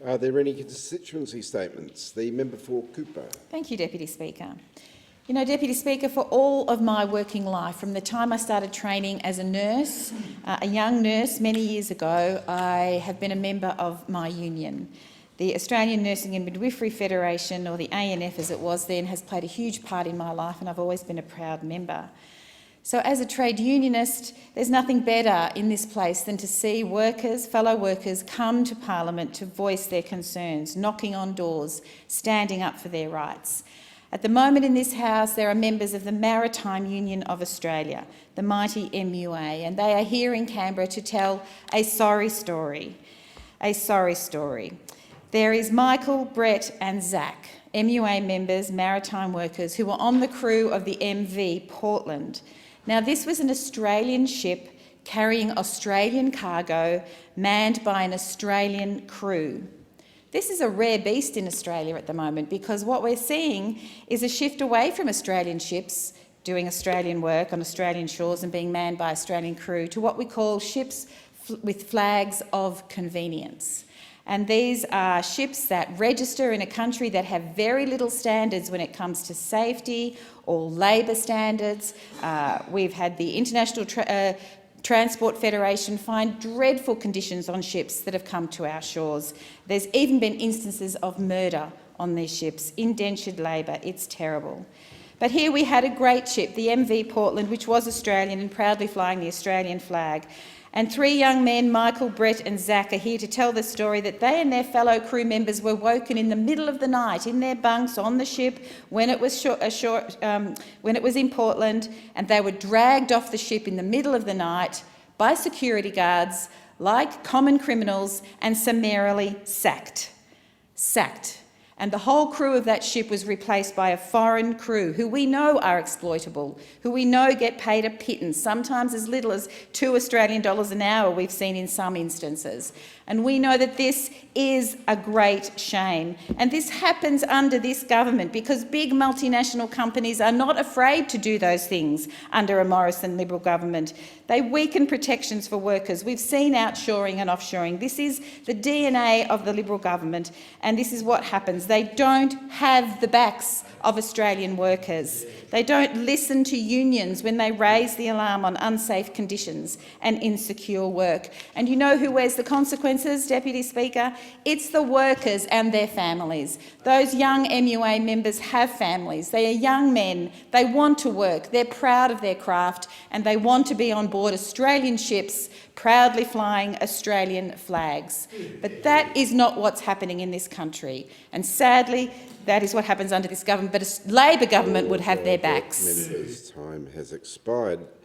Are there any constituency statements? The member for Cooper. Thank you, Deputy Speaker. You know, Deputy Speaker, for all of my working life, from the time I started training as a nurse, a young nurse many years ago, I have been a member of my union. The Australian Nursing and Midwifery Federation, or the ANF as it was then, has played a huge part in my life, and I've always been a proud member. So as a trade unionist, there's nothing better in this place than to see workers, fellow workers, come to Parliament to voice their concerns, knocking on doors, standing up for their rights. At the moment in this House, there are members of the Maritime Union of Australia, the mighty MUA, and they are here in Canberra to tell a sorry story. A sorry story. There is Michael, Brett and Zach, MUA members, maritime workers, who were on the crew of the MV Portland. Now, this was an Australian ship carrying Australian cargo, manned by an Australian crew. This is a rare beast in Australia at the moment, because what we're seeing is a shift away from Australian ships doing Australian work on Australian shores and being manned by Australian crew to what we call ships with flags of convenience. And these are ships that register in a country that have very little standards when it comes to safety or labour standards. We've had the International Transport Federation find dreadful conditions on ships that have come to our shores. There's even been instances of murder on these ships, indentured labour. It's terrible. But here we had a great ship, the MV Portland, which was Australian and proudly flying the Australian flag. And three young men, Michael, Brett and Zach, are here to tell the story that they and their fellow crew members were woken in the middle of the night in their bunks on the ship when it was in Portland, and they were dragged off the ship in the middle of the night by security guards like common criminals and summarily sacked. And the whole crew of that ship was replaced by a foreign crew who we know are exploitable, who we know get paid a pittance, sometimes as little as $2 Australian an hour we've seen in some instances. And we know that this is a great shame. And this happens under this government because big multinational companies are not afraid to do those things under a Morrison Liberal government. They weaken protections for workers. We've seen outshoring and offshoring. This is the DNA of the Liberal government, and this is what happens. They don't have the backs of Australian workers. They don't listen to unions when they raise the alarm on unsafe conditions and insecure work. And you know who wears the consequences, Deputy Speaker? It's the workers and their families. Those young MUA members have families. They are young men. They want to work. They're proud of their craft, and they want to be on board Australian ships proudly flying Australian flags. But that is not what's happening in this country. And sadly, that is what happens under this government. But a Labor government would have their backs. Members' time has expired.